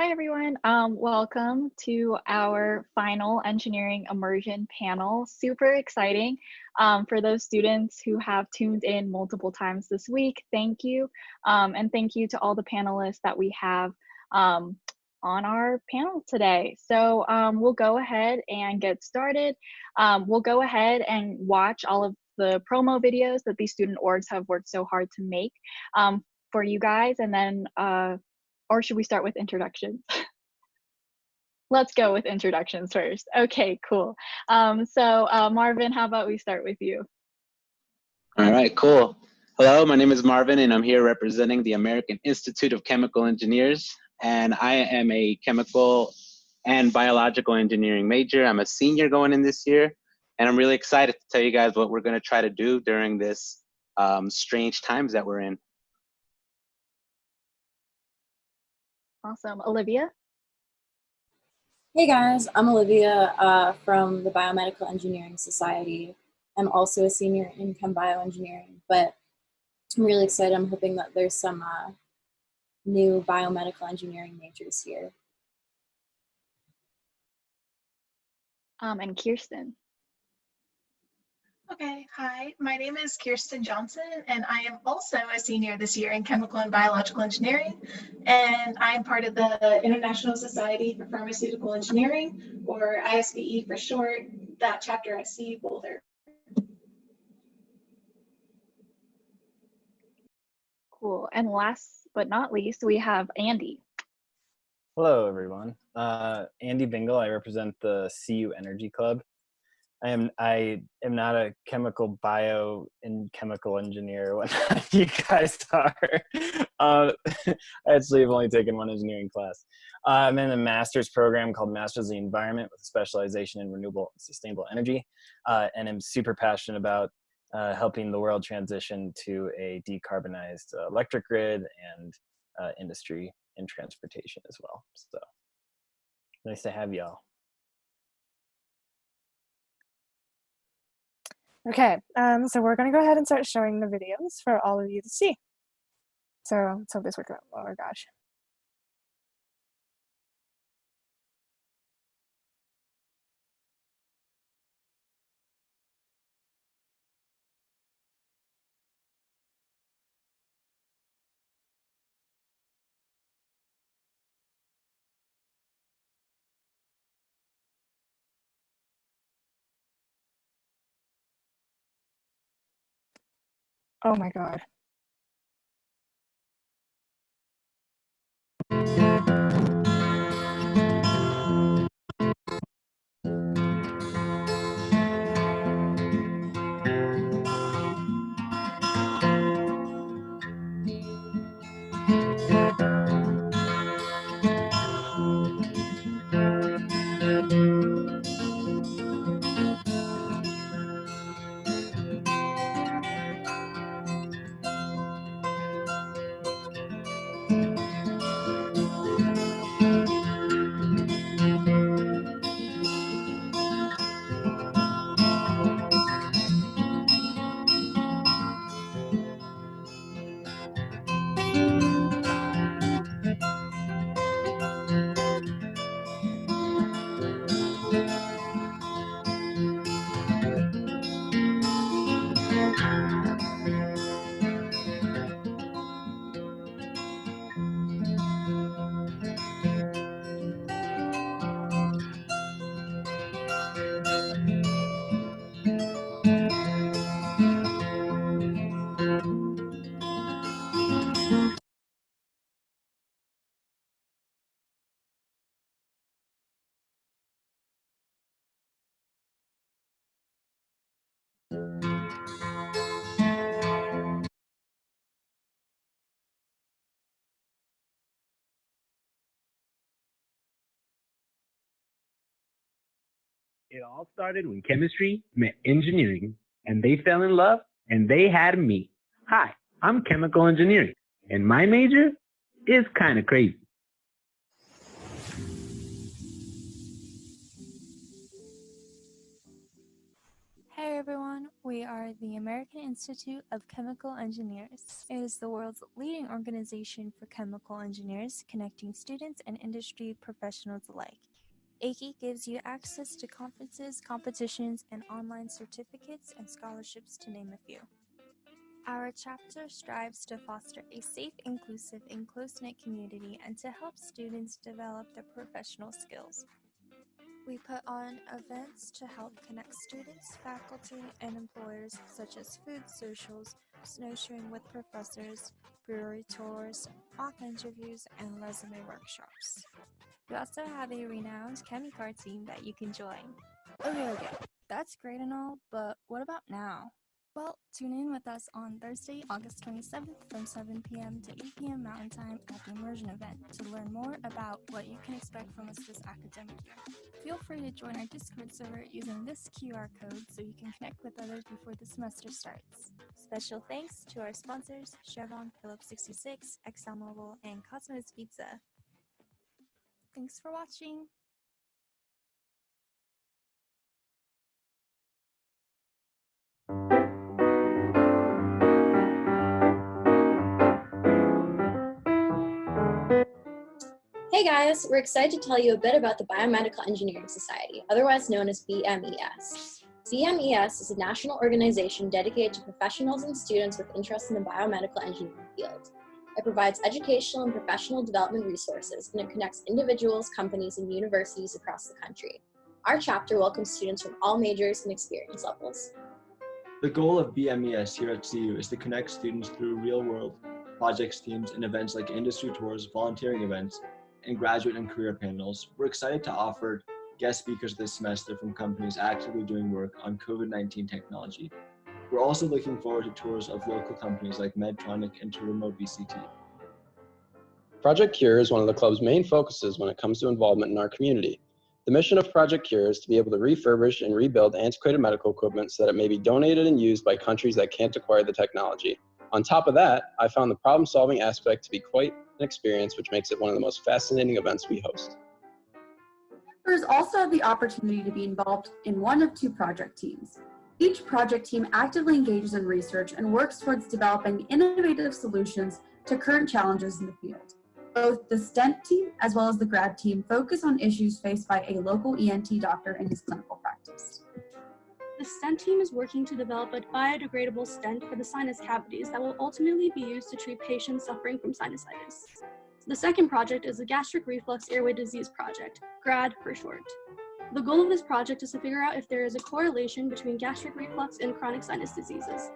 Hi, everyone. Welcome to our final engineering immersion panel. Super exciting. For those students who have tuned in multiple times this week, thank you. And thank you to all the panelists that we have on our panel today. So we'll go ahead and get started. We'll go ahead and watch all of the promo videos that these student orgs have worked so hard to make for you guys, and then or should we start with introductions? Let's go with introductions first. Okay, cool. Marvin, how about we start with you? All right, cool. Hello, my name is Marvin, and I'm here representing the American Institute of Chemical Engineers, and I am a chemical and biological engineering major. I'm a senior going in this year, and I'm really excited to tell you guys what we're going to try to do during this strange times that we're in. Awesome. Olivia? Hey guys, I'm Olivia from the Biomedical Engineering Society. I'm also a senior in ChemBio Engineering, but I'm really excited. I'm hoping that there's some new biomedical engineering majors here. And Kirsten. Okay, hi, my name is Kirsten Johnson, and I am also a senior this year in Chemical and Biological Engineering, and I am part of the International Society for Pharmaceutical Engineering, or ISPE for short, that chapter at CU Boulder. Cool. And last but not least, we have Andy. Hello, everyone. Andy Bingle. I represent the CU Energy Club. I am not a chemical bio and chemical engineer. What you guys are. I actually have only taken one engineering class. I'm in a master's program called Masters of the Environment with a specialization in renewable and sustainable energy, and I'm super passionate about helping the world transition to a decarbonized electric grid and industry and transportation as well. So nice to have y'all. Okay, so we're gonna go ahead and start showing the videos for all of you to see. So let's hope this works out. Oh my gosh. Oh my God. It all started when chemistry met engineering, and they fell in love, and they had me. Hi, I'm chemical engineering, and my major is kind of crazy. Hey everyone, everyone. We are the American Institute of Chemical Engineers. It is the world's leading organization for chemical engineers, connecting students and industry professionals alike. AIChE gives you access to conferences, competitions, and online certificates and scholarships, to name a few. Our chapter strives to foster a safe, inclusive, and close-knit community and to help students develop their professional skills. We put on events to help connect students, faculty, and employers, such as food socials, snowshoeing with professors, brewery tours, mock interviews, and resume workshops. We also have a renowned ChemCar team that you can join. Okay, that's great and all, but what about now? Well, tune in with us on Thursday, August 27th from 7 p.m. to 8 p.m. Mountain Time at the Immersion event to learn more about what you can expect from us this academic year. Feel free to join our Discord server using this QR code so you can connect with others before the semester starts. Special thanks to our sponsors, Chevron, Phillips 66, ExxonMobil, and Cosmos Pizza. Thanks for watching. Hey guys, we're excited to tell you a bit about the Biomedical Engineering Society, otherwise known as BMES. BMES is a national organization dedicated to professionals and students with interest in the biomedical engineering field. It provides educational and professional development resources, and it connects individuals, companies, and universities across the country. Our chapter welcomes students from all majors and experience levels. The goal of BMES here at CU is to connect students through real-world projects, teams, and events like industry tours, volunteering events, and graduate and career panels. We're excited to offer guest speakers this semester from companies actively doing work on COVID-19 technology. We're also looking forward to tours of local companies like Medtronic and Terumo BCT. Project CURE is one of the club's main focuses when it comes to involvement in our community. The mission of Project CURE is to be able to refurbish and rebuild antiquated medical equipment so that it may be donated and used by countries that can't acquire the technology. On top of that, I found the problem-solving aspect to be quite an experience, which makes it one of the most fascinating events we host. Members also have the opportunity to be involved in one of two project teams. Each project team actively engages in research and works towards developing innovative solutions to current challenges in the field. Both the STENT team as well as the grad team focus on issues faced by a local ENT doctor in his clinical practice. The STENT team is working to develop a biodegradable stent for the sinus cavities that will ultimately be used to treat patients suffering from sinusitis. The second project is the Gastric Reflux Airway Disease Project, GRAD for short. The goal of this project is to figure out if there is a correlation between gastric reflux and chronic sinus diseases.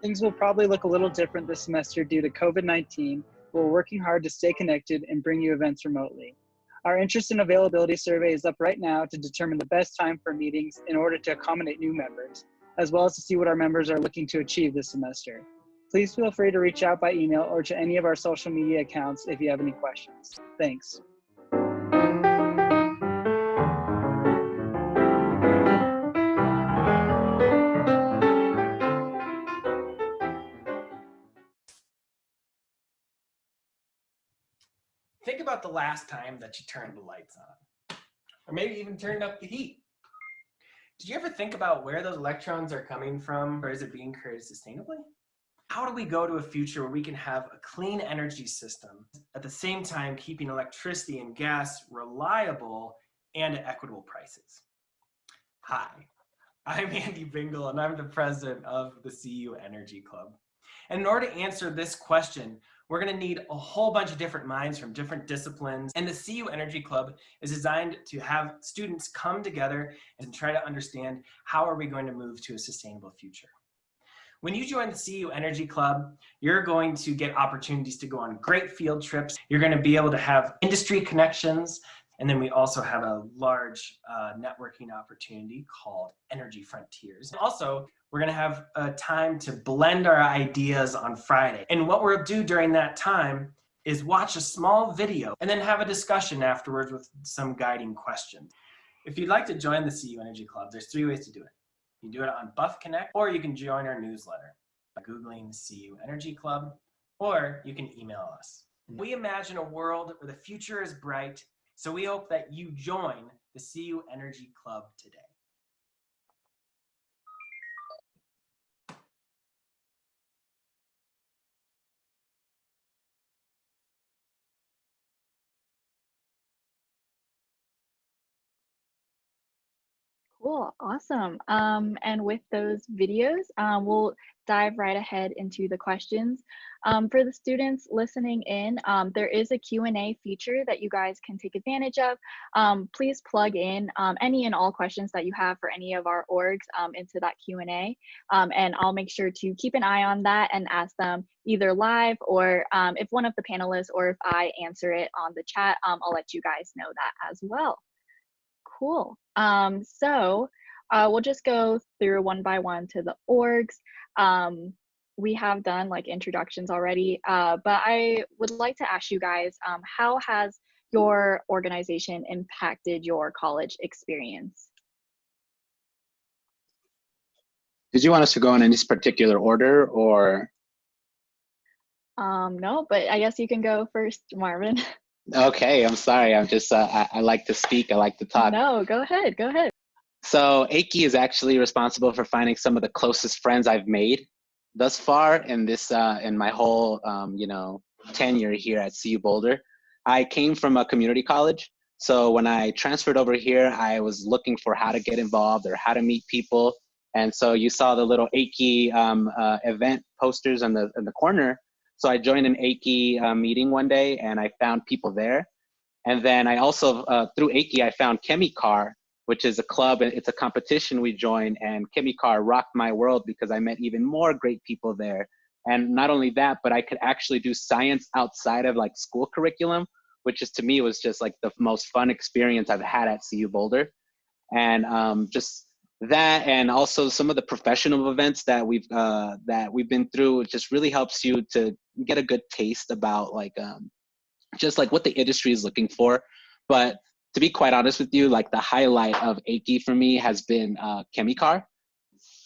Things will probably look a little different this semester due to COVID-19. We're working hard to stay connected and bring you events remotely. Our interest and availability survey is up right now to determine the best time for meetings in order to accommodate new members, as well as to see what our members are looking to achieve this semester. Please feel free to reach out by email or to any of our social media accounts if you have any questions. Thanks. Think about the last time that you turned the lights on, or maybe even turned up the heat. Did you ever think about where those electrons are coming from, or is it being created sustainably? How do we go to a future where we can have a clean energy system, at the same time keeping electricity and gas reliable and at equitable prices? Hi, I'm Andy Bingle, and I'm the president of the CU Energy Club. And in order to answer this question, we're going to need a whole bunch of different minds from different disciplines. And the CU Energy Club is designed to have students come together and try to understand how are we going to move to a sustainable future. When you join the CU Energy Club, you're going to get opportunities to go on great field trips. You're going to be able to have industry connections. And then we also have a large networking opportunity called Energy Frontiers. And also, we're going to have a time to blend our ideas on Friday. And what we'll do during that time is watch a small video and then have a discussion afterwards with some guiding questions. If you'd like to join the CU Energy Club, there's 3 ways to do it. You can do it on Buff Connect, or you can join our newsletter by Googling CU Energy Club, or you can email us. We imagine a world where the future is bright, so we hope that you join the CU Energy Club today. Cool, awesome. And with those videos, we'll dive right ahead into the questions. For the students listening in, there is a Q&A feature that you guys can take advantage of. Please plug in any and all questions that you have for any of our orgs into that Q&A. And I'll make sure to keep an eye on that and ask them either live or if one of the panelists or if I answer it on the chat, I'll let you guys know that as well. Cool. So we'll just go through one by one to the orgs. We have done like introductions already, but I would like to ask you guys, how has your organization impacted your college experience? Did you want us to go in this particular order or? No, but I guess you can go first, Marvin. Okay, I'm sorry. I'm just, I like to speak. I like to talk. No, go ahead. Go ahead. So AIChE is actually responsible for finding some of the closest friends I've made thus far in this, in my whole, you know, tenure here at CU Boulder. I came from a community college. So when I transferred over here, I was looking for how to get involved or how to meet people. And so you saw the little AIChE event posters in the corner. So I joined an AIChE meeting one day and I found people there. And then I also, through AIChE, I found ChemICAR, which is a club, it's a competition we joined, and ChemICAR rocked my world because I met even more great people there. And not only that, but I could actually do science outside of like school curriculum, which is to me was just like the most fun experience I've had at CU Boulder. And just that, and also some of the professional events that we've been through, it just really helps you to get a good taste about like just like what the industry is looking for. But to be quite honest with you, like the highlight of AIChE for me has been ChemICAR,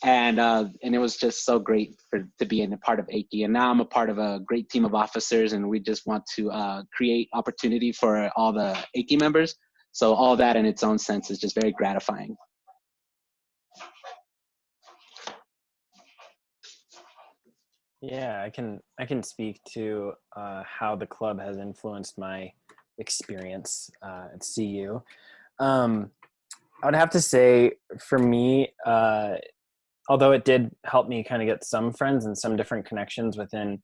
and it was just so great to be in a part of AIChE. And now I'm a part of a great team of officers, and we just want to create opportunity for all the AIChE members. So all that in its own sense is just very gratifying. Yeah, I can speak to how the club has influenced my experience at CU. I would have to say, for me, although it did help me kind of get some friends and some different connections within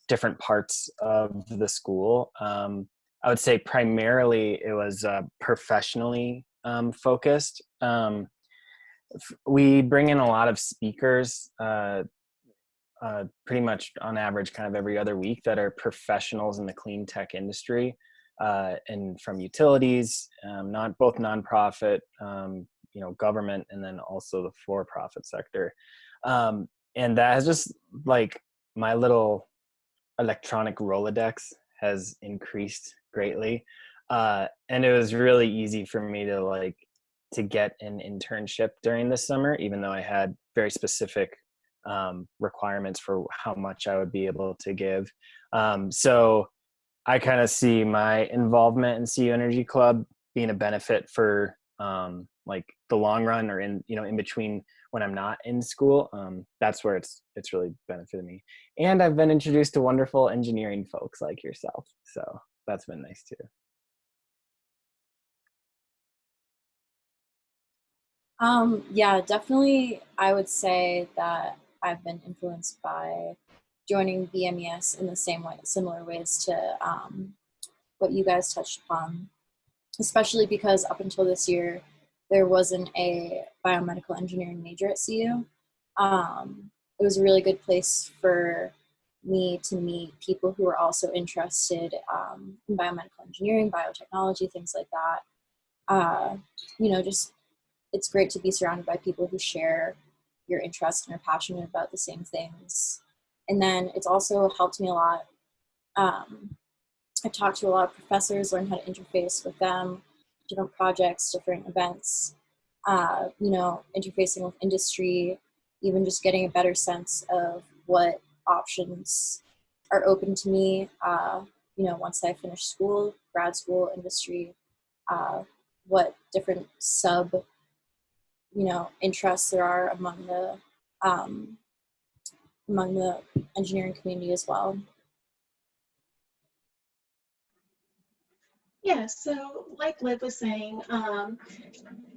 different parts of the school, I would say primarily it was professionally focused. We bring in a lot of speakers, pretty much on average kind of every other week, that are professionals in the clean tech industry, and from utilities, both nonprofit, you know, government, and then also the for-profit sector. And that has just, like, my little electronic Rolodex has increased greatly. And it was really easy for me to get an internship during the summer, even though I had very specific requirements for how much I would be able to give. So I kind of see my involvement in CU Energy Club being a benefit for like the long run, or in between when I'm not in school. That's where it's really benefited me. And I've been introduced to wonderful engineering folks like yourself. So that's been nice too. Yeah, definitely. I would say that I've been influenced by joining BMES in the similar ways to what you guys touched upon, especially because up until this year, there wasn't a biomedical engineering major at CU. It was a really good place for me to meet people who are also interested in biomedical engineering, biotechnology, things like that. Just it's great to be surrounded by people who share your interest and are passionate about the same things. And then it's also helped me a lot. I've talked to a lot of professors, learned how to interface with them, different projects, different events, interfacing with industry, even just getting a better sense of what options are open to me, once I finish school, grad school, industry, what different interests there are among the engineering community as well. Yeah, so like Liv was saying,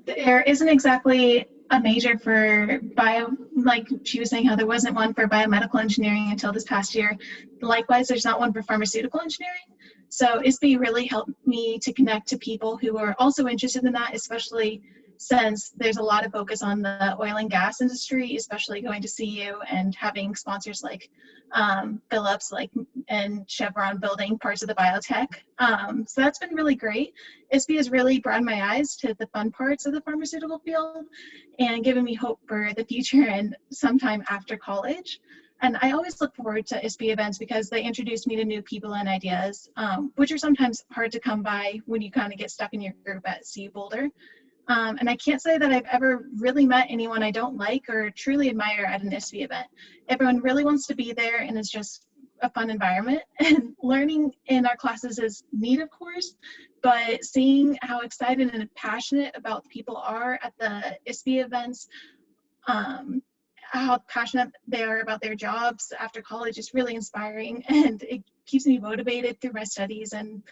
there isn't exactly a major for like she was saying how there wasn't one for biomedical engineering until this past year. Likewise, there's not one for pharmaceutical engineering. So ISPE really helped me to connect to people who are also interested in that, especially since there's a lot of focus on the oil and gas industry, especially going to CU and having sponsors like Phillips and Chevron building parts of the biotech. So that's been really great. ISPE has really broadened my eyes to the fun parts of the pharmaceutical field and given me hope for the future and sometime after college. And I always look forward to ISPE events because they introduce me to new people and ideas, which are sometimes hard to come by when you kind of get stuck in your group at CU Boulder. And I can't say that I've ever really met anyone I don't like or truly admire at an ISPE event. Everyone really wants to be there and it's just a fun environment. And learning in our classes is neat, of course, but seeing how excited and passionate about the people are at the ISPE events, how passionate they are about their jobs after college is really inspiring, and it keeps me motivated through my studies and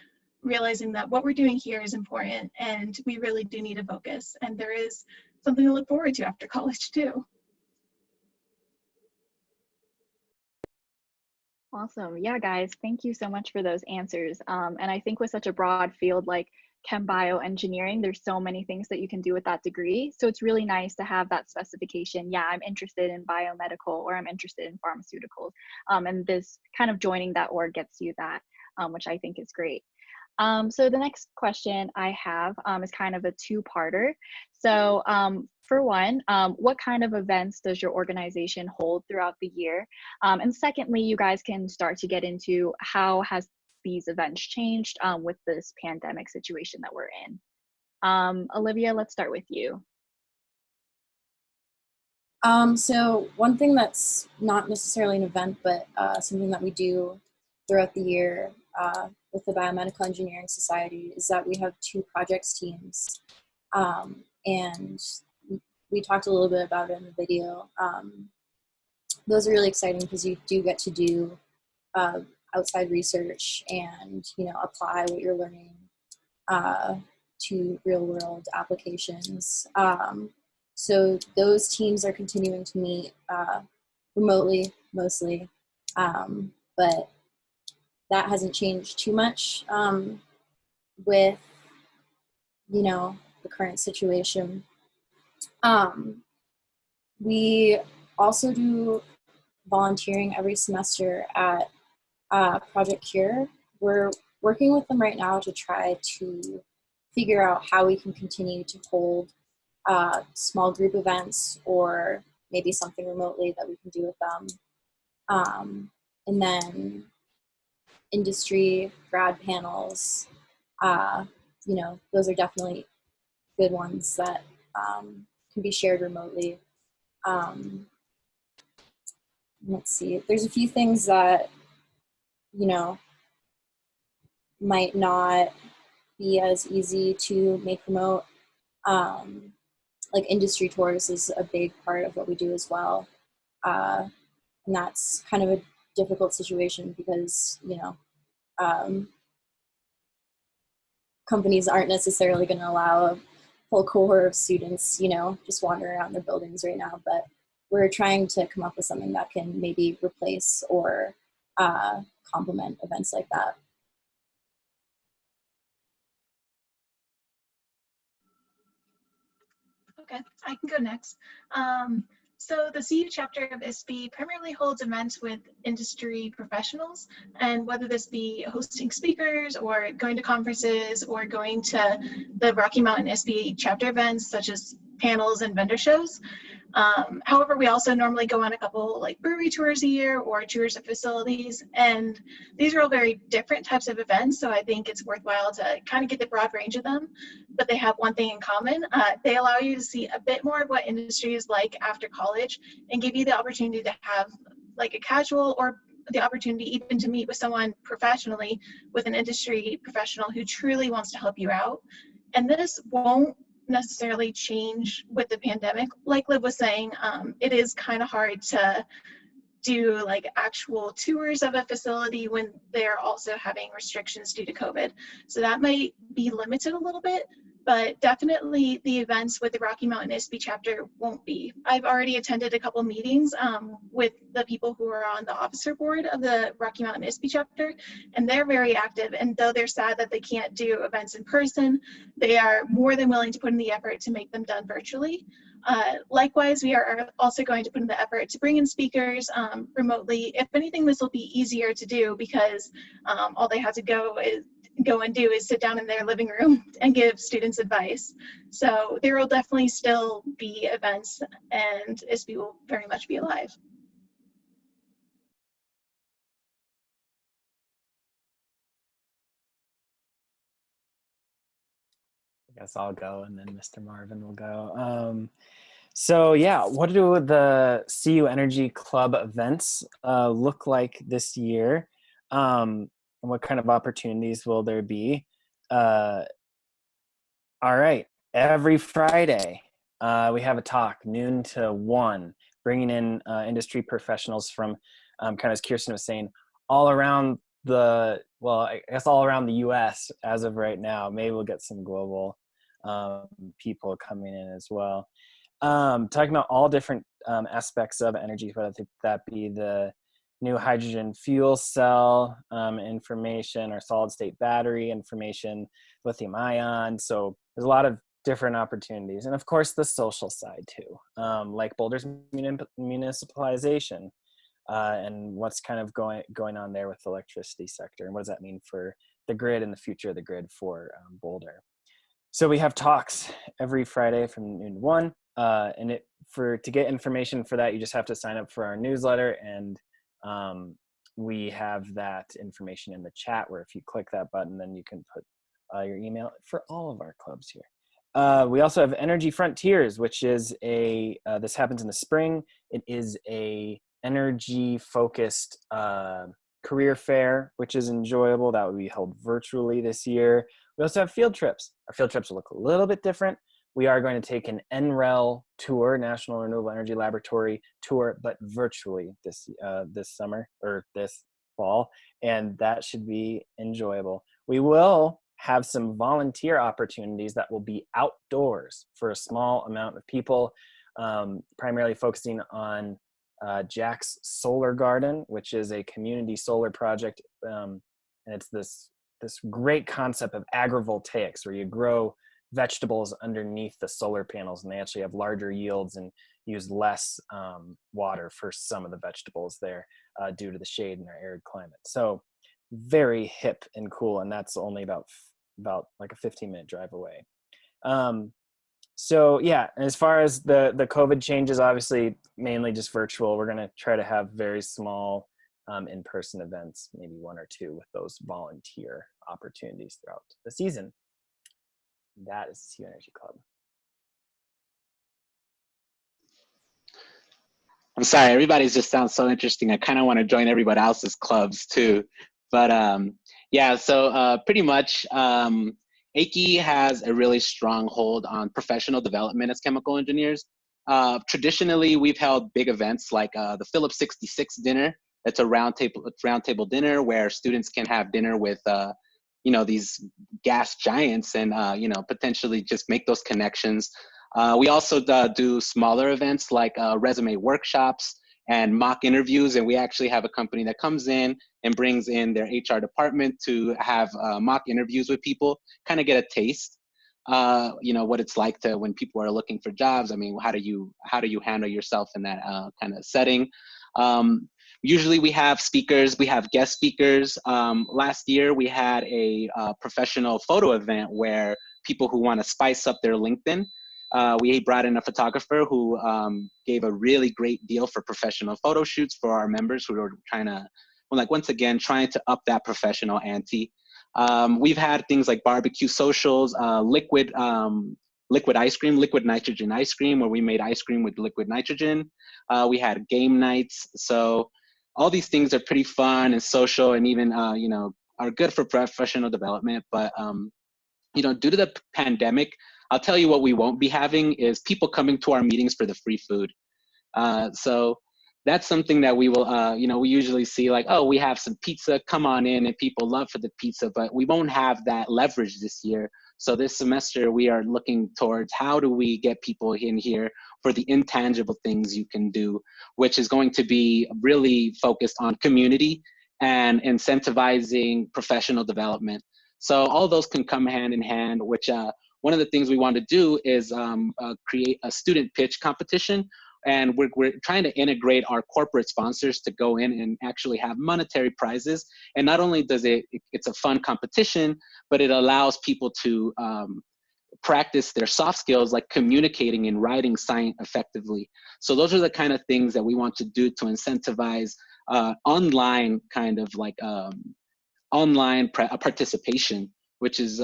realizing that what we're doing here is important and we really do need a focus, and there is something to look forward to after college too. Awesome. Yeah, guys, thank you so much for those answers. And I think with such a broad field like ChemBio Engineering, there's so many things that you can do with that degree. So it's really nice to have that specification. Yeah, I'm interested in biomedical or I'm interested in pharmaceuticals. And this kind of joining that org gets you that, which I think is great. So the next question I have is kind of a two-parter. So for one, what kind of events does your organization hold throughout the year? And secondly, you guys can start to get into how has these events changed with this pandemic situation that we're in. Olivia, let's start with you. So one thing that's not necessarily an event, but something that we do throughout the year with the Biomedical Engineering Society is that we have 2 projects teams. And we talked a little bit about it in the video. Those are really exciting because you do get to do outside research and, you know, apply what you're learning to real world applications. So those teams are continuing to meet remotely mostly, but that hasn't changed too much with, you know, the current situation. We also do volunteering every semester at Project Cure. We're working with them right now to try to figure out how we can continue to hold small group events or maybe something remotely that we can do with them. And then industry grad panels, you know, those are definitely good ones that can be shared remotely. Let's see, there's a few things that, you know, might not be as easy to make remote. Like industry tours is a big part of what we do as well. And that's kind of a difficult situation because, you know, companies aren't necessarily going to allow a whole cohort of students, you know, just wandering around their buildings right now. But we're trying to come up with something that can maybe replace or complement events like that. Okay, I can go next. So the CU chapter of ISPE primarily holds events with industry professionals, and whether this be hosting speakers or going to conferences or going to the Rocky Mountain ISPE chapter events such as panels and vendor shows. However, we also normally go on a couple like brewery tours a year or tours of facilities, and these are all very different types of events, so I think it's worthwhile to kind of get the broad range of them, but they have one thing in common. They allow you to see a bit more of what industry is like after college and give you the opportunity to have like a casual or the opportunity even to meet with someone professionally with an industry professional who truly wants to help you out. And this won't necessarily change with the pandemic. Like Liv was saying, it is kind of hard to do like actual tours of a facility when they're also having restrictions due to COVID. So that might be limited a little bit, but definitely the events with the Rocky Mountain ISPE chapter won't be. I've already attended a couple meetings with the people who are on the officer board of the Rocky Mountain ISPE chapter, and they're very active. And though they're sad that they can't do events in person, they are more than willing to put in the effort to make them done virtually. Likewise, we are also going to put in the effort to bring in speakers remotely. If anything, this will be easier to do because all they have to go and do is sit down in their living room and give students advice. So there will definitely still be events, and ISPE will very much be alive. I guess I'll go and then Mr. Marvin will go. So yeah, what do the CU Energy Club events look like this year? And what kind of opportunities will there be? All right, every Friday we have a talk, noon to 1, bringing in industry professionals from, kind of as Kirsten was saying, all around the, well, I guess all around the US as of right now. Maybe we'll get some global people coming in as well. Talking about all different aspects of energy, but I think that be the new hydrogen fuel cell information, or solid state battery information, lithium ion. So there's a lot of different opportunities. And of course, the social side too, like Boulder's municipalization and what's kind of going on there with the electricity sector. And what does that mean for the grid and the future of the grid for Boulder? So we have talks every Friday from noon to 1. And to get information for that, you just have to sign up for our newsletter, and we have that information in the chat, where if you click that button, then you can put your email for all of our clubs here. We also have Energy Frontiers, which is this happens in the spring. It is a energy focused career fair, which is enjoyable. That will be held virtually this year. We also have field trips. Our field trips will look a little bit different. We are going to take an NREL tour, National Renewable Energy Laboratory tour, but virtually this summer, or this fall, and that should be enjoyable. We will have some volunteer opportunities that will be outdoors for a small amount of people, primarily focusing on Jack's Solar Garden, which is a community solar project, and it's this great concept of agrivoltaics, where you grow vegetables underneath the solar panels, and they actually have larger yields and use less water for some of the vegetables there due to the shade in their arid climate. So very hip and cool, and that's only about like a 15-minute drive away. So yeah, as far as the COVID changes, obviously mainly just virtual. We're going to try to have very small in-person events, maybe 1 or 2 with those volunteer opportunities throughout the season. That is the CU Energy Club. I'm sorry, everybody's just sounds so interesting. I kind of want to join everybody else's clubs too. But yeah, so pretty much AIChE has a really strong hold on professional development as chemical engineers. Traditionally, we've held big events like the Phillips 66 dinner. It's a roundtable dinner where students can have dinner with these gas giants and potentially just make those connections. We also do smaller events like resume workshops and mock interviews, and we actually have a company that comes in and brings in their HR department to have mock interviews with people, kind of get a taste, what it's like to when people are looking for jobs. I mean, how do you handle yourself in that kind of setting? Usually we have speakers, we have guest speakers. Last year we had a professional photo event where people who want to spice up their LinkedIn, we brought in a photographer who gave a really great deal for professional photo shoots for our members who are trying to, once again, trying to up that professional ante. We've had things like barbecue socials, liquid ice cream, liquid nitrogen ice cream, where we made ice cream with liquid nitrogen. We had game nights. So all these things are pretty fun and social, and even are good for professional development. But due to the pandemic, I'll tell you what we won't be having is people coming to our meetings for the free food. So that's something that we will, we usually see like, oh, we have some pizza, come on in, and people love for the pizza, but we won't have that leverage this year. So this semester we are looking towards how do we get people in here for the intangible things you can do, which is going to be really focused on community and incentivizing professional development. So all those can come hand in hand, which one of the things we want to do is create a student pitch competition. And we're trying to integrate our corporate sponsors to go in and actually have monetary prizes. And not only does it's a fun competition, but it allows people to practice their soft skills like communicating and writing science effectively. So those are the kind of things that we want to do to incentivize online kind of like online participation, which is,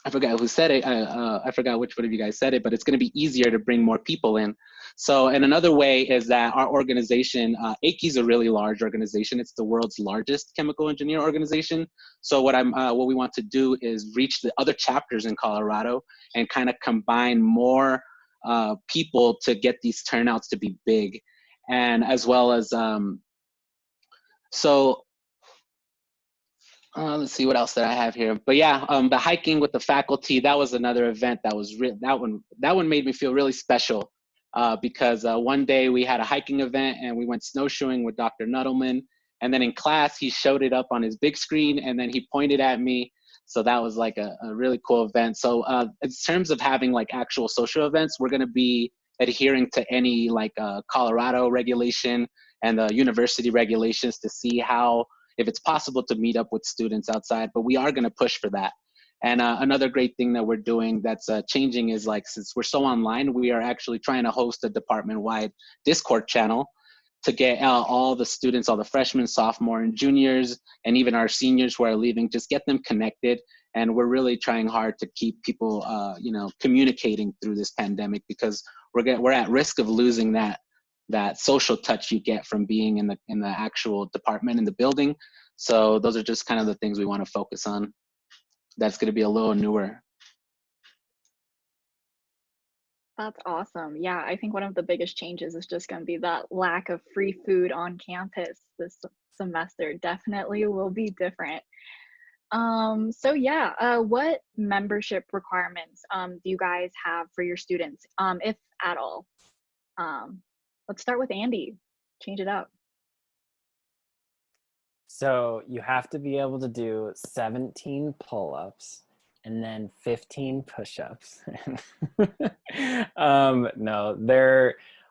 I forgot who said it. I forgot which one of you guys said it, but it's going to be easier to bring more people in. So, and another way is that our organization, AIChE is a really large organization. It's the world's largest chemical engineer organization. So what we want to do is reach the other chapters in Colorado and kind of combine more people to get these turnouts to be big. And as well as, let's see what else that I have here. But yeah, the hiking with the faculty, that was another event that was that one made me feel really special because one day we had a hiking event and we went snowshoeing with Dr. Nuttleman. And then in class, he showed it up on his big screen and then he pointed at me. So that was like a really cool event. So in terms of having like actual social events, we're gonna be adhering to any like Colorado regulation and the university regulations to see how, if it's possible to meet up with students outside, but we are gonna push for that. And another great thing that we're doing that's changing is like, since we're so online, we are actually trying to host a department-wide Discord channel to get all the students, all the freshmen, sophomore, and juniors, and even our seniors who are leaving, just get them connected. And we're really trying hard to keep people, communicating through this pandemic because we're at risk of losing that social touch you get from being in the actual department in the building. So those are just kind of the things we want to focus on. That's going to be a little newer. That's awesome. Yeah, I think one of the biggest changes is just going to be that lack of free food on campus this semester. Definitely will be different. So yeah, what membership requirements do you guys have for your students, if at all? Let's start with Andy. Change it up. So you have to be able to do 17 pull-ups and then 15 push-ups. No,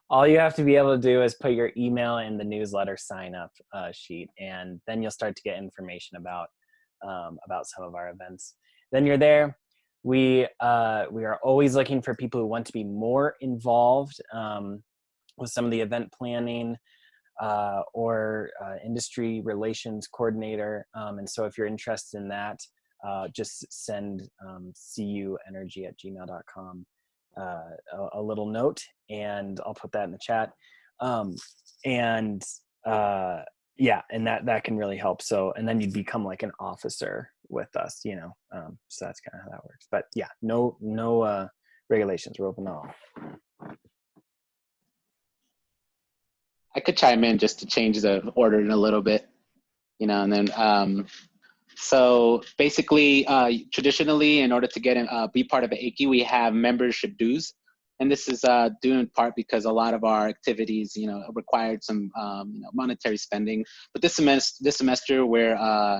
all you have to be able to do is put your email in the newsletter sign-up sheet, and then you'll start to get information about some of our events. Then you're there. We are always looking for people who want to be more involved with some of the event planning or industry relations coordinator. And so if you're interested in that, just send cuenergy@gmail.com a little note, and I'll put that in the chat. Yeah, and that can really help. So, and then you'd become like an officer with us, so that's kind of how that works. But yeah, no regulations. We're open to all. I could chime in just to change the order in a little bit, and then, so basically, traditionally, in order to get in, be part of AIChE, we have membership dues. And this is due in part because a lot of our activities, required some, monetary spending. But this semester, we're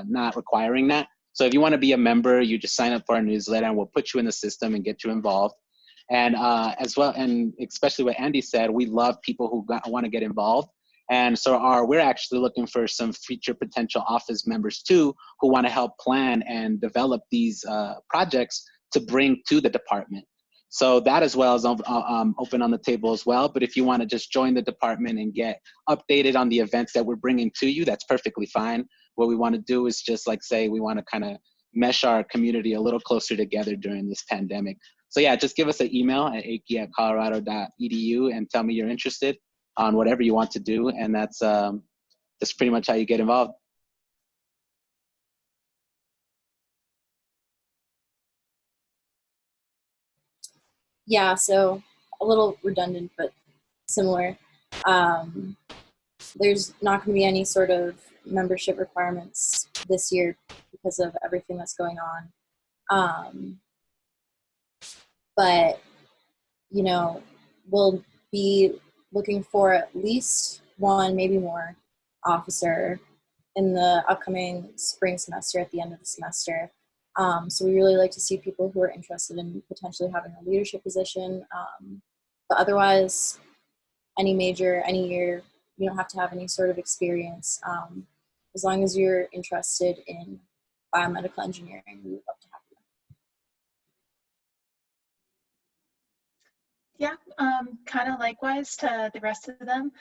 not requiring that. So if you want to be a member, you just sign up for our newsletter and we'll put you in the system and get you involved. And as well, and especially what Andy said, we love people who want to get involved. And so we're actually looking for some future potential office members too, who want to help plan and develop these projects to bring to the department. So that as well is open on the table as well. But if you want to just join the department and get updated on the events that we're bringing to you, that's perfectly fine. What we want to do is just like say, we want to kind of mesh our community a little closer together during this pandemic. So yeah, just give us an email at aiche@colorado.edu and tell me you're interested on whatever you want to do. And that's pretty much how you get involved. Yeah, so a little redundant, but similar. There's not going to be any sort of membership requirements this year because of everything that's going on. But, you know, we'll be looking for at least one, maybe more, officer in the upcoming spring semester at the end of the semester. So we really like to see people who are interested in potentially having a leadership position. But otherwise, any major, any year, you don't have to have any sort of experience. As long as you're interested in biomedical engineering, we would love to have you. Yeah, kind of likewise to the rest of them.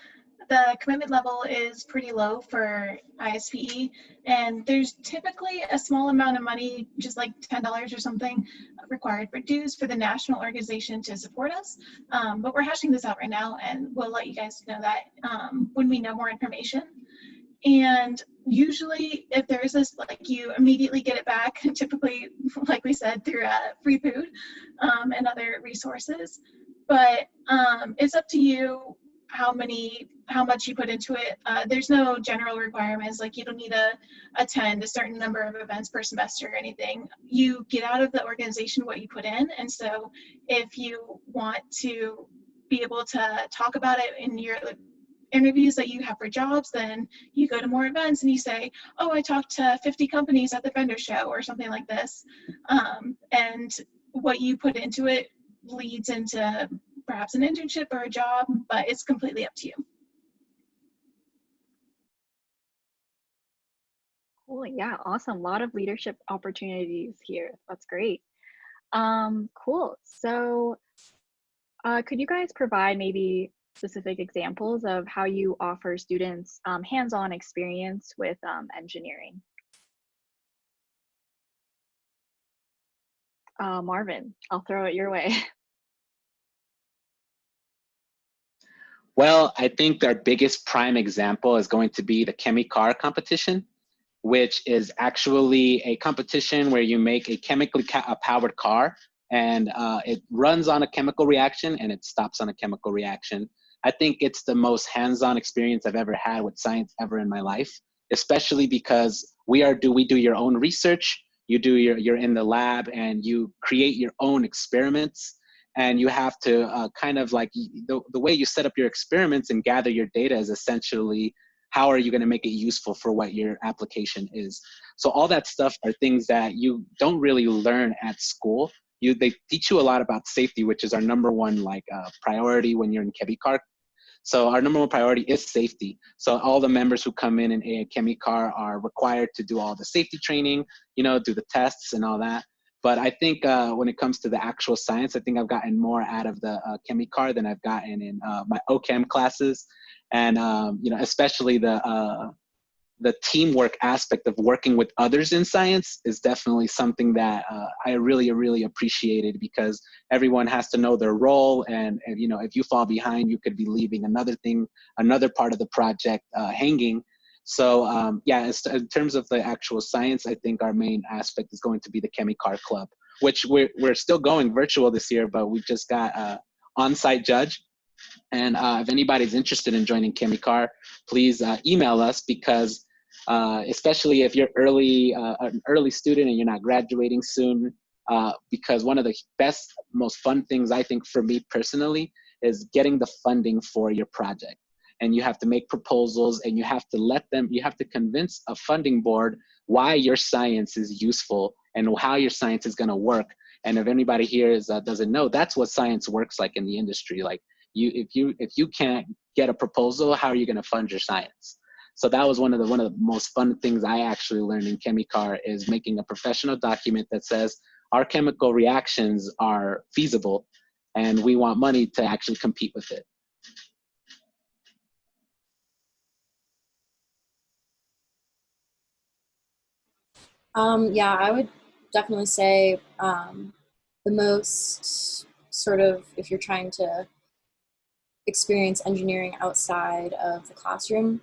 The commitment level is pretty low for ISPE, and there's typically a small amount of money, just like $10 or something, required for dues for the national organization to support us. But we're hashing this out right now, and we'll let you guys know that when we know more information. And usually, if there is this, like, you immediately get it back, typically, like we said, through free food and other resources. But it's up to you how much you put into it. There's no general requirements, like you don't need to attend a certain number of events per semester or anything. You get out of the organization what you put in, and so if you want to be able to talk about it in your interviews that you have for jobs, then you go to more events and you say, oh, I talked to 50 companies at the vendor show or something like this. And what you put into it leads into perhaps an internship or a job, but it's completely up to you. Cool, yeah, awesome. A lot of leadership opportunities here. That's great. Cool. So could you guys provide maybe specific examples of how you offer students hands-on experience with engineering? Marvin, I'll throw it your way. Well, I think our biggest prime example is going to be the ChemiCar competition, which is actually a competition where you make a chemically powered car, and it runs on a chemical reaction and it stops on a chemical reaction. I think it's the most hands-on experience I've ever had with science ever in my life, especially because we do your own research, you're in the lab and you create your own experiments. And you have to kind of like, the way you set up your experiments and gather your data is essentially how are you going to make it useful for what your application is. So all that stuff are things that you don't really learn at school. They teach you a lot about safety, which is our number one priority when you're in ChemiCar. So our number one priority is safety. So all the members who come in ChemiCar are required to do all the safety training, do the tests and all that. But I think when it comes to the actual science, I think I've gotten more out of the ChemiCar than I've gotten in my OChem classes. And, especially the teamwork aspect of working with others in science is definitely something that I really, really appreciated, because everyone has to know their role. And if you fall behind, you could be leaving another part of the project hanging. So yeah, in terms of the actual science, I think our main aspect is going to be the ChemiCar Club, which we're still going virtual this year, but we just got an on-site judge. And if anybody's interested in joining ChemiCar, please email us, because especially if you're an early student and you're not graduating soon, because one of the best, most fun things I think for me personally is getting the funding for your project. And you have to make proposals, and you have to convince a funding board why your science is useful and how your science is going to work. And if anybody here doesn't know, that's what science works like in the industry. Like, if you can't get a proposal, how are you going to fund your science? So that was one of the most fun things I actually learned in ChemiCar, is making a professional document that says our chemical reactions are feasible and we want money to actually compete with it. Yeah, I would definitely say the most sort of, if you're trying to experience engineering outside of the classroom,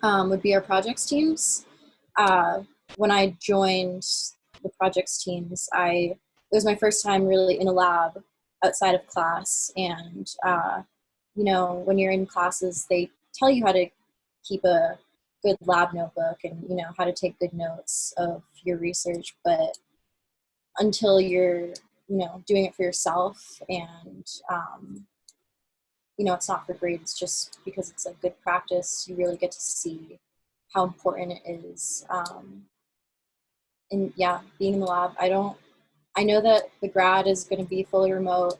would be our projects teams. When I joined the projects teams, it was my first time really in a lab outside of class, and you know, when you're in classes, they tell you how to keep a good lab notebook and, you know, how to take good notes of your research, but until you're, you know, doing it for yourself and, you know, it's not for grades, just because it's a good practice, you really get to see how important it is. And yeah, being in the lab, I know that the grad is going to be fully remote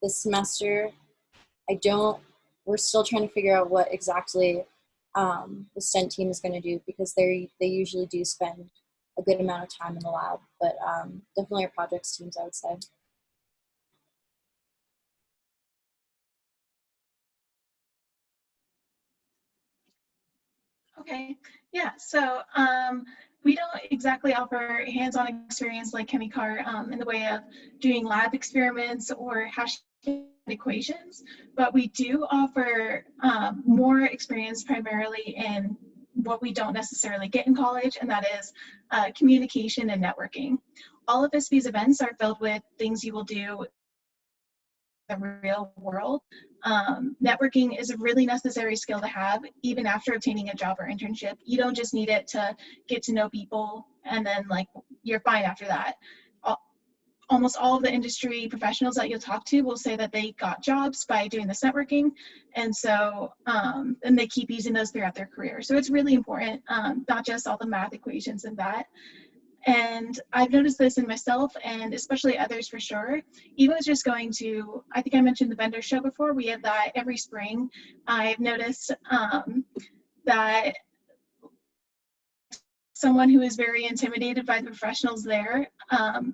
this semester. We're still trying to figure out what exactly the STEM team is going to do, because they usually do spend a good amount of time in the lab, but definitely our projects teams, I would say. Okay, yeah, so we don't exactly offer hands-on experience like ChemiCart in the way of doing lab experiments or hashing equations, but we do offer more experience primarily in what we don't necessarily get in college, and that is communication and networking. All of ISPE's events are filled with things you will do in the real world. Networking is a really necessary skill to have even after obtaining a job or internship. You don't just need it to get to know people and then like you're fine after that. Almost all of the industry professionals that you'll talk to will say that they got jobs by doing this networking, and so and they keep using those throughout their career. So it's really important, not just all the math equations and that. And I've noticed this in myself and especially others for sure. Even with just going to, I think I mentioned the vendor show before, we have that every spring. I've noticed that someone who is very intimidated by the professionals there,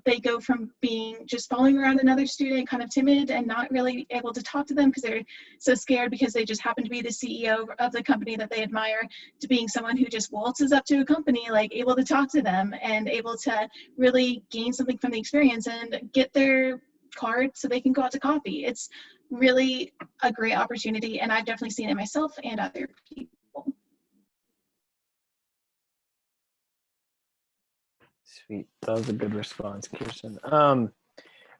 they go from being just following around another student, kind of timid and not really able to talk to them because they're so scared because they just happen to be the CEO of the company that they admire, to being someone who just waltzes up to a company, like able to talk to them and able to really gain something from the experience and get their card so they can go out to coffee. It's really a great opportunity, and I've definitely seen it myself and other people. Sweet, that was a good response, Kirsten.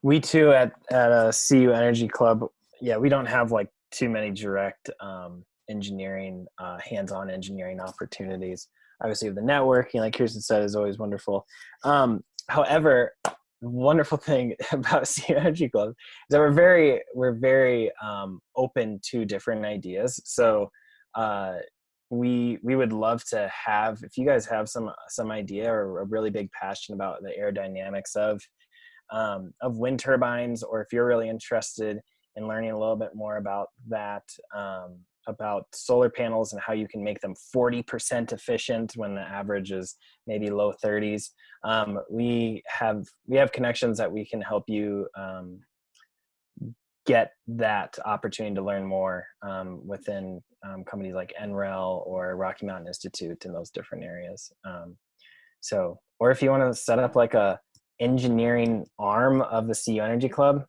We too at a CU Energy Club, yeah, we don't have like too many direct engineering, hands-on engineering opportunities. Obviously, the networking, like Kirsten said, is always wonderful. However, the wonderful thing about CU Energy Club is that we're very open to different ideas. So we would love to have, if you guys have some idea or a really big passion about the aerodynamics of wind turbines, or if you're really interested in learning a little bit more about that, about solar panels and how you can make them 40% efficient when the average is maybe low 30s. We have connections that we can help you get that opportunity to learn more within companies like NREL or Rocky Mountain Institute in those different areas. Or if you want to set up like a engineering arm of the CU Energy Club,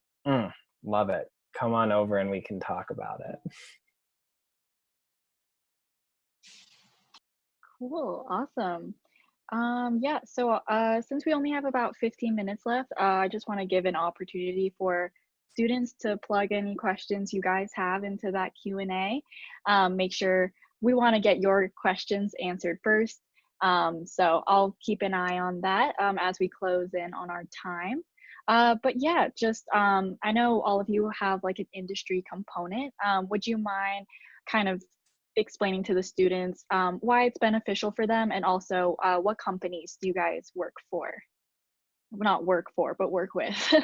love it. Come on over and we can talk about it. Cool, awesome. Yeah, so since we only have about 15 minutes left, I just want to give an opportunity for students to plug any questions you guys have into that Q&A. Make sure we want to get your questions answered first. So I'll keep an eye on that as we close in on our time. But yeah, just I know all of you have like an industry component. Would you mind kind of explaining to the students why it's beneficial for them, and also what companies do you guys work for? Not work for, but work with.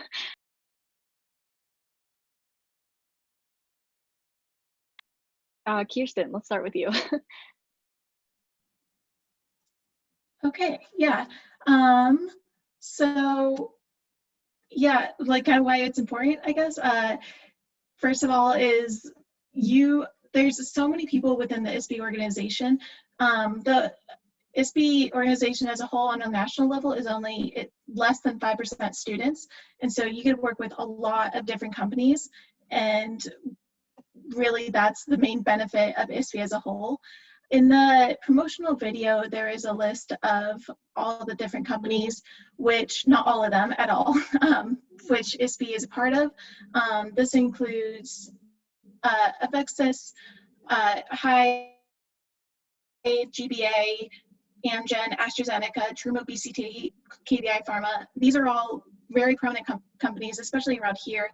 Kirsten, let's start with you. Okay, yeah. So yeah, like kind of why it's important, I guess. First of all is there's so many people within the ISPE organization. The ISPE organization as a whole on a national level is only less than 5% students. And so you could work with a lot of different companies, and really that's the main benefit of ISPE as a whole. In the promotional video, there is a list of all the different companies, which not all of them at all, which ISPE is a part of. This includes Avexis, High, GBA, Amgen, AstraZeneca, Terumo BCT, KBI Pharma. These are all very prominent companies, especially around here.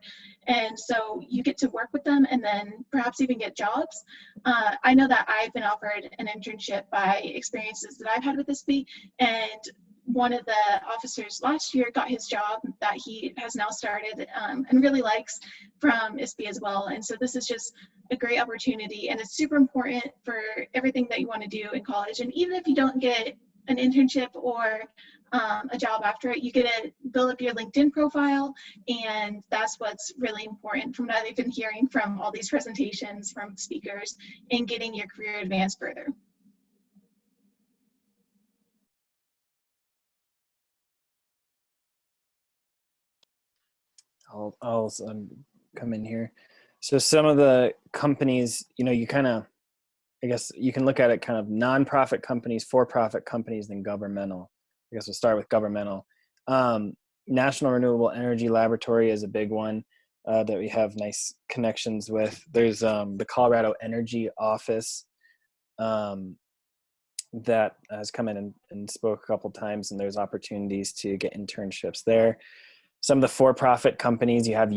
And so you get to work with them and then perhaps even get jobs. I know that I've been offered an internship by experiences that I've had with ISPE, and one of the officers last year got his job that he has now started and really likes from ISPE as well. And so this is just a great opportunity, and it's super important for everything that you want to do in college. And even if you don't get an internship or a job after it, you get to build up your LinkedIn profile, and that's what's really important from what I've been hearing from all these presentations from speakers in getting your career advanced further. I'll come in here. So some of the companies, you know, you kind of, I guess you can look at it kind of nonprofit companies, for-profit companies, then governmental. I guess we'll start with governmental. National Renewable Energy Laboratory is a big one that we have nice connections with. There's the Colorado Energy Office that has come in and spoke a couple times, and there's opportunities to get internships there. Some of the for-profit companies, you have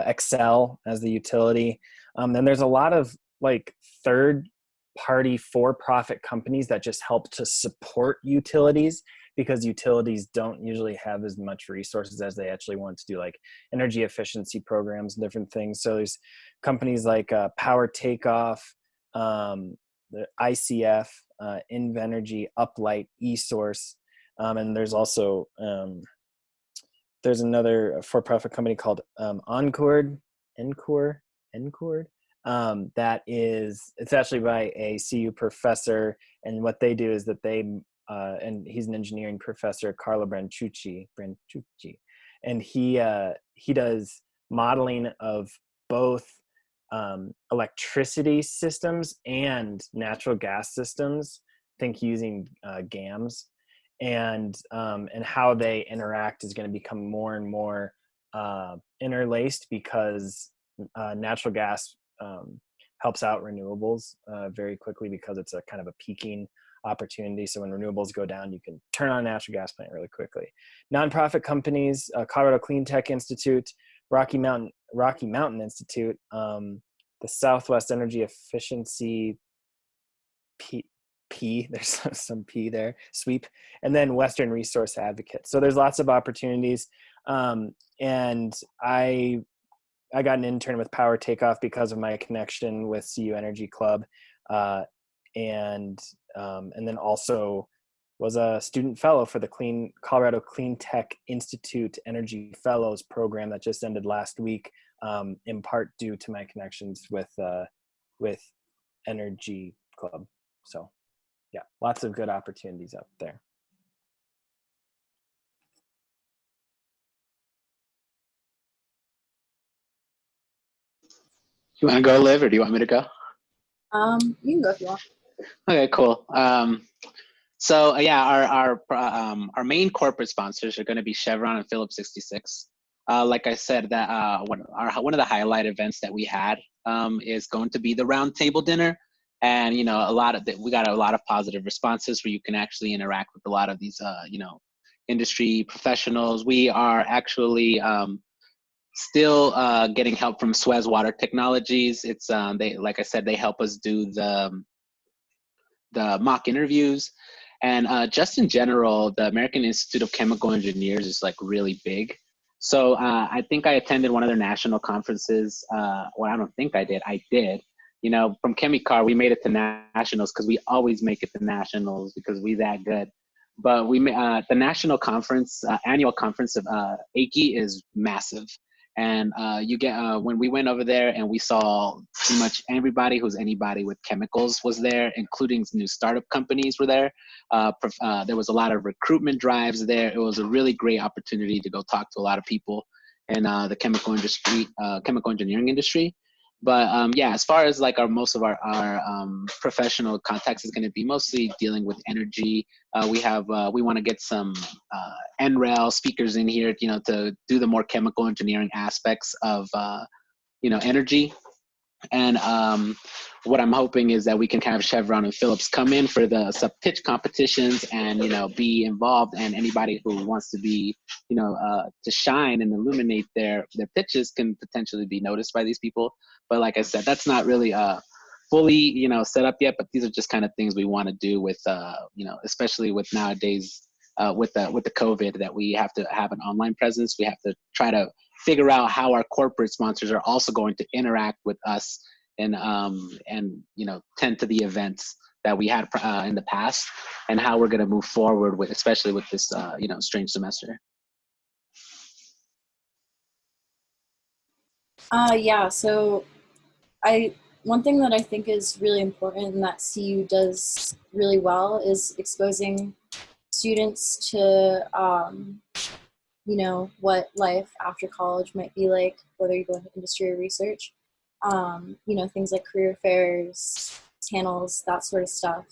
Excel as the utility. Then there's a lot of like third-party for-profit companies that just help to support utilities, because utilities don't usually have as much resources as they actually want to do, like energy efficiency programs and different things. So there's companies like Power Takeoff, the ICF, Invenergy, Uplight, eSource, and there's also there's another for-profit company called Encord, that is, it's actually by a CU professor, and what they do is that they, and he's an engineering professor, Carlo Brancucci, and he does modeling of both electricity systems and natural gas systems, I think using GAMs. And how they interact is going to become more and more interlaced, because natural gas helps out renewables very quickly, because it's a kind of a peaking opportunity. So when renewables go down, you can turn on a natural gas plant really quickly. Nonprofit companies, Colorado Clean Tech Institute, Rocky Mountain Institute, the Southwest Energy Efficiency there's some P there, SWEEP, and then Western Resource Advocate. So there's lots of opportunities. And I got an intern with Power Takeoff because of my connection with CU Energy Club. And then also was a student fellow for the Colorado Clean Tech Institute Energy Fellows program that just ended last week, in part due to my connections with Energy Club. So yeah, lots of good opportunities out there. You want to go, Liv, or do you want me to go? You can go if you want. Okay, cool. So yeah, our main corporate sponsors are going to be Chevron and Phillips 66. Like I said, that one of the highlight events that we had is going to be the roundtable dinner. And, you know, we got a lot of positive responses where you can actually interact with a lot of these, you know, industry professionals. We are actually still getting help from Suez Water Technologies. It's like I said, they help us do the mock interviews. And just in general, the American Institute of Chemical Engineers is like really big. So I think I attended one of their national conferences. Well, I don't think I did. I did. You know, from ChemiCar, we made it to nationals because we always make it to nationals because we that good. But we the national conference, annual conference of AIChE is massive. And you get when we went over there and we saw pretty much everybody who's anybody with chemicals was there, including new startup companies were there. There was a lot of recruitment drives there. It was a really great opportunity to go talk to a lot of people in the chemical industry, chemical engineering industry. But yeah, as far as like most of our professional context is going to be mostly dealing with energy. We want to get some NREL speakers in here, to do the more chemical engineering aspects of energy. And what I'm hoping is that we can have Chevron and Phillips come in for the pitch competitions and, be involved, and anybody who wants to be, to shine and illuminate their pitches can potentially be noticed by these people. But like I said, that's not really fully, set up yet, but these are just kind of things we want to do with, especially with nowadays, with the COVID, that we have to have an online presence. We have to try to figure out how our corporate sponsors are also going to interact with us and tend to the events that we had in the past, and how we're going to move forward with, especially with this strange semester. Yeah, so one thing that I think is really important and that CU does really well is exposing students to what life after college might be like, whether you go into industry or research. Things like career fairs, panels, that sort of stuff.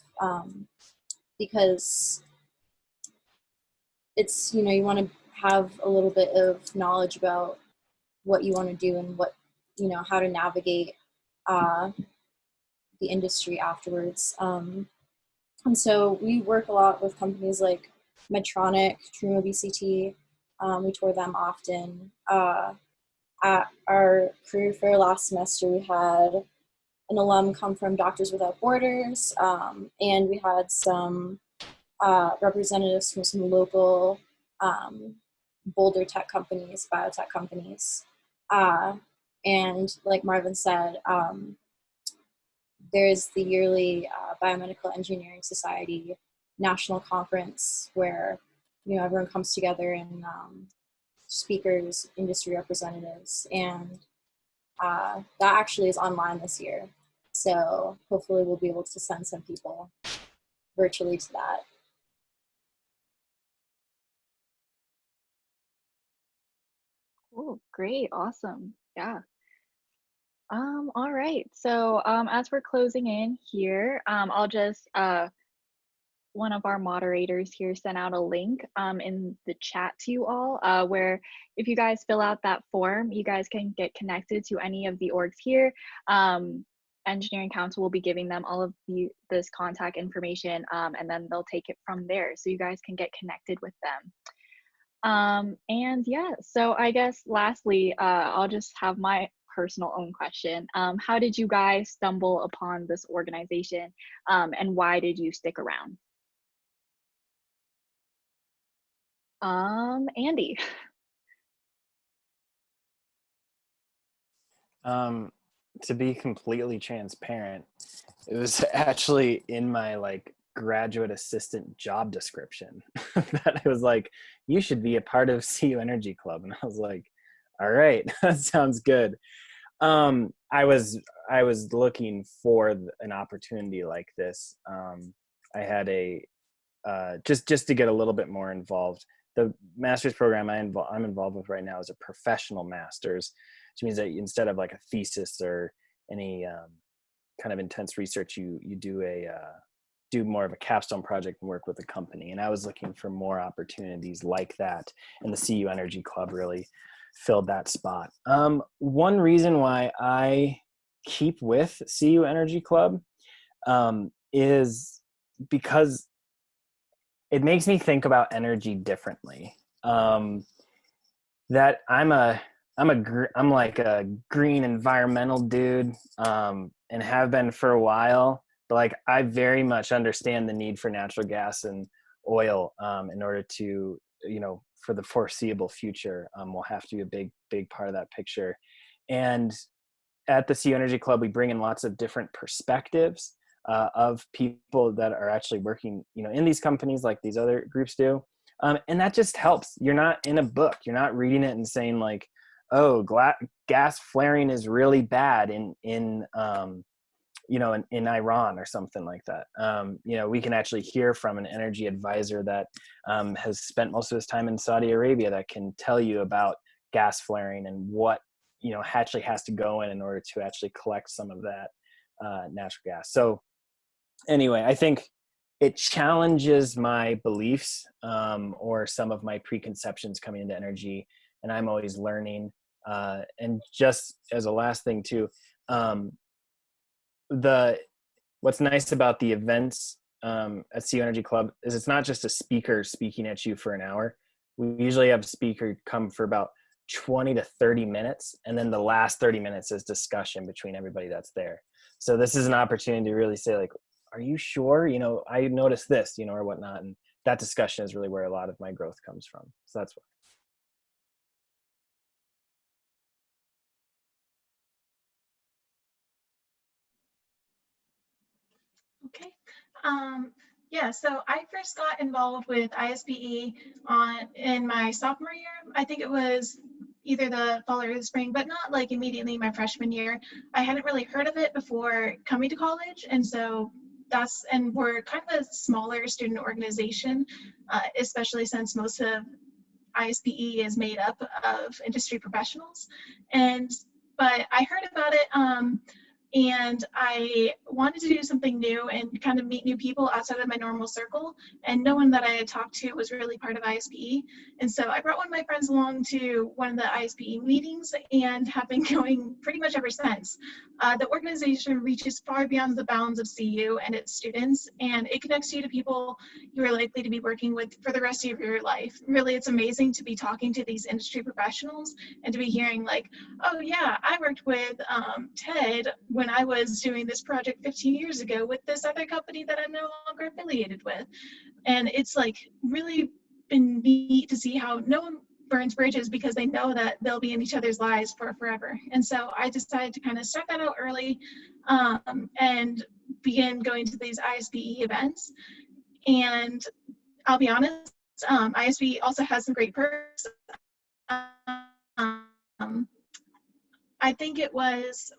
Because it's, you want to have a little bit of knowledge about what you want to do and what, how to navigate the industry afterwards. And so we work a lot with companies like Medtronic, True BCT. We tour them often. At our career fair last semester, we had an alum come from Doctors Without Borders, and we had some representatives from some local Boulder tech companies, biotech companies. And like Marvin said, there's the yearly Biomedical Engineering Society national conference where everyone comes together, and speakers, industry representatives, and that actually is online this year. So hopefully we'll be able to send some people virtually to that. Cool, great, awesome, yeah. All right, so as we're closing in here, I'll just, one of our moderators here sent out a link in the chat to you all, where if you guys fill out that form, you guys can get connected to any of the orgs here. Engineering Council will be giving them all of this contact information, and then they'll take it from there, so you guys can get connected with them. And yeah, so I guess lastly, I'll just have my personal own question. How did you guys stumble upon this organization, and why did you stick around? Andy. To be completely transparent, it was actually in my graduate assistant job description that it was like, you should be a part of CU Energy Club. And I was like, all right, that sounds good. I was looking for an opportunity like this. I had just to get a little bit more involved. The master's program I'm involved with right now is a professional master's, which means that instead of like a thesis or any kind of intense research, you do more of a capstone project and work with a company. And I was looking for more opportunities like that, and the CU Energy Club really filled that spot. One reason why I keep with CU Energy Club is because it makes me think about energy differently. That I'm like a green environmental dude, and have been for a while. But I very much understand the need for natural gas and oil in order to, for the foreseeable future, will have to be a big part of that picture. And at the CU Energy Club, we bring in lots of different perspectives of people that are actually working, in these companies like these other groups do. And that just helps. You're not in a book. You're not reading it and saying like, oh, gas flaring is really bad in Iran or something like that. We can actually hear from an energy advisor that has spent most of his time in Saudi Arabia that can tell you about gas flaring and what actually has to go in order to actually collect some of that natural gas. So anyway, I think it challenges my beliefs or some of my preconceptions coming into energy, and I'm always learning. And just as a last thing too, what's nice about the events at CU Energy Club is it's not just a speaker speaking at you for an hour. We usually have a speaker come for about 20 to 30 minutes, and then the last 30 minutes is discussion between everybody that's there. So this is an opportunity to really say, like, are you sure? I noticed this, or whatnot. And that discussion is really where a lot of my growth comes from. So that's why. Okay. Yeah, so I first got involved with ISPE in my sophomore year. I think it was either the fall or the spring, but not like immediately my freshman year. I hadn't really heard of it before coming to college, and so we're kind of a smaller student organization, especially since most of ISPE is made up of industry professionals. But I heard about it, and I wanted to do something new and kind of meet new people outside of my normal circle. And no one that I had talked to was really part of ISPE. And so I brought one of my friends along to one of the ISPE meetings and have been going pretty much ever since. The organization reaches far beyond the bounds of CU and its students, and it connects you to people you are likely to be working with for the rest of your life. Really, it's amazing to be talking to these industry professionals and to be hearing like, oh yeah, I worked with Ted when I was doing this project 15 years ago with this other company that I'm no longer affiliated with. And it's like really been neat to see how no one burns bridges because they know that they'll be in each other's lives for forever. And so I decided to kind of start that out early and begin going to these ISPE events. And I'll be honest, ISPE also has some great perks. I think it was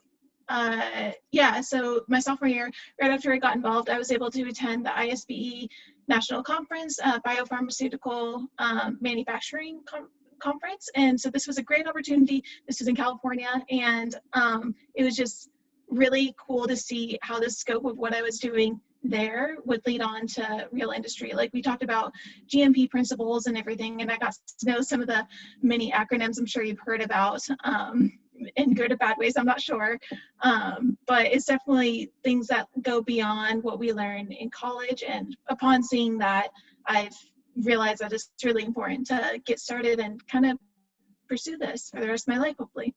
so my sophomore year, right after I got involved, I was able to attend the ISPE National Conference, Biopharmaceutical Manufacturing Conference. And so this was a great opportunity. This was in California, and it was just really cool to see how the scope of what I was doing there would lead on to real industry. Like we talked about GMP principles and everything, and I got to know some of the many acronyms I'm sure you've heard about. In good or bad ways, I'm not sure. But it's definitely things that go beyond what we learn in college. And upon seeing that, I've realized that it's really important to get started and kind of pursue this for the rest of my life, hopefully.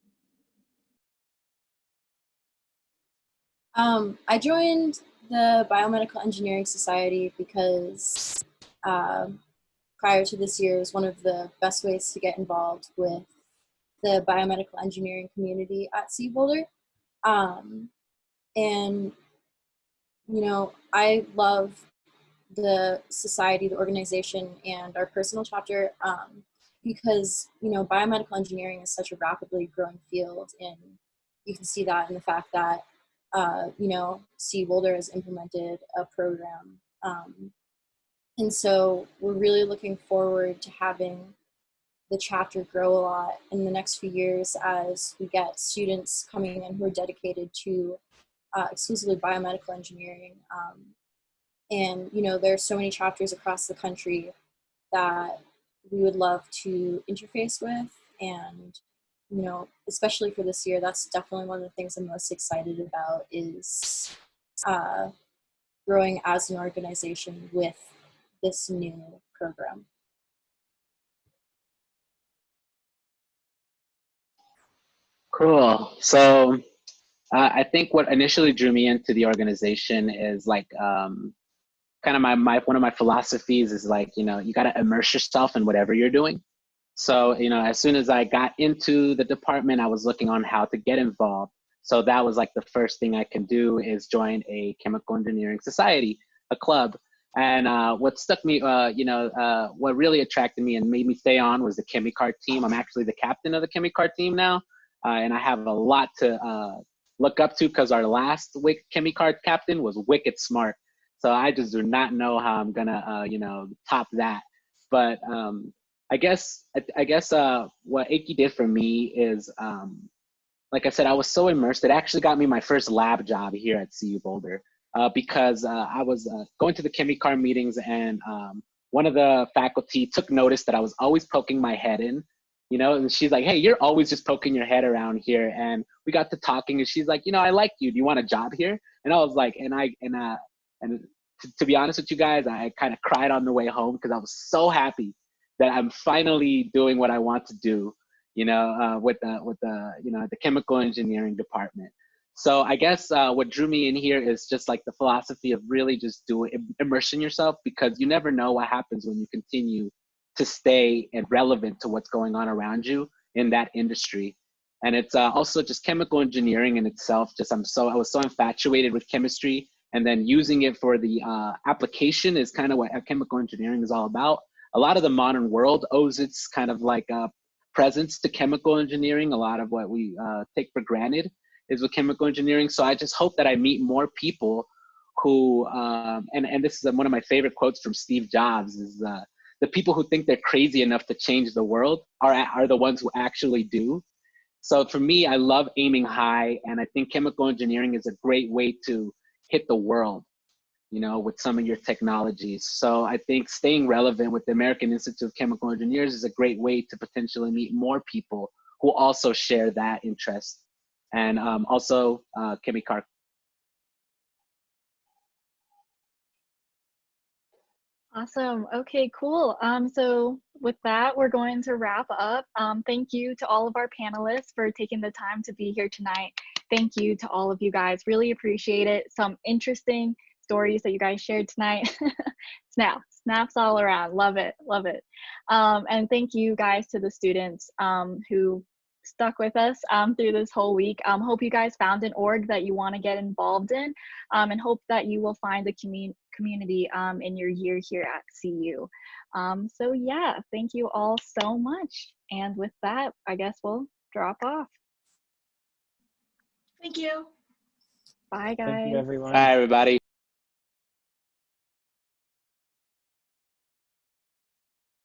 I joined the Biomedical Engineering Society because prior to this year, it was one of the best ways to get involved with the biomedical engineering community at CU Boulder. And, I love the society, the organization, and our personal chapter because, biomedical engineering is such a rapidly growing field. And you can see that in the fact that, CU Boulder has implemented a program. And so we're really looking forward to having the chapter grow a lot in the next few years as we get students coming in who are dedicated to exclusively biomedical engineering. And, there are so many chapters across the country that we would love to interface with. And, especially for this year, that's definitely one of the things I'm most excited about is growing as an organization with this new program. Cool. So I think what initially drew me into the organization is like kind of one of my philosophies is like, you got to immerse yourself in whatever you're doing. So, as soon as I got into the department, I was looking on how to get involved. So that was like the first thing I can do is join a chemical engineering society, a club. And what stuck me, what really attracted me and made me stay on was the ChemiCart team. I'm actually the captain of the ChemiCart team now. And I have a lot to look up to because our last ChemiCart captain was wicked smart. So I just do not know how I'm gonna, top that. But I guess what AIChE did for me is like I said, I was so immersed. It actually got me my first lab job here at CU Boulder because I was going to the ChemBio meetings, and one of the faculty took notice that I was always poking my head in, you know, and she's like, hey, you're always just poking your head around here. And we got to talking, and she's like, you know, I like you. Do you want a job here? And I was like, and to be honest with you guys, I kind of cried on the way home because I was so happy that I'm finally doing what I want to do, you know, with the you know, the chemical engineering department. So I guess what drew me in here is just like the philosophy of really just immersing yourself, because you never know what happens when you continue to stay and relevant to what's going on around you in that industry. And it's also just chemical engineering in itself. Just I was so infatuated with chemistry, and then using it for the application is kind of what chemical engineering is all about. A lot of the modern world owes its kind of like presence to chemical engineering. A lot of what we take for granted is with chemical engineering. So I just hope that I meet more people who, and this is one of my favorite quotes from Steve Jobs, is the people who think they're crazy enough to change the world are the ones who actually do. So for me, I love aiming high, and I think chemical engineering is a great way to hit the world, you know, with some of your technologies. So I think staying relevant with the American Institute of Chemical Engineers is a great way to potentially meet more people who also share that interest. And also ChemBio. Awesome. Okay, cool. So with that, we're going to wrap up. Thank you to all of our panelists for taking the time to be here tonight. Thank you to all of you guys. Really appreciate it. Some interesting stories that you guys shared tonight. Snaps all around. Love it. Love it. And thank you guys to the students who stuck with us through this whole week. Hope you guys found an org that you want to get involved in, and hope that you will find the community in your year here at CU. So yeah, thank you all so much. And with that, I guess we'll drop off. Thank you. Bye, guys. Thank you, everyone. Bye, everybody.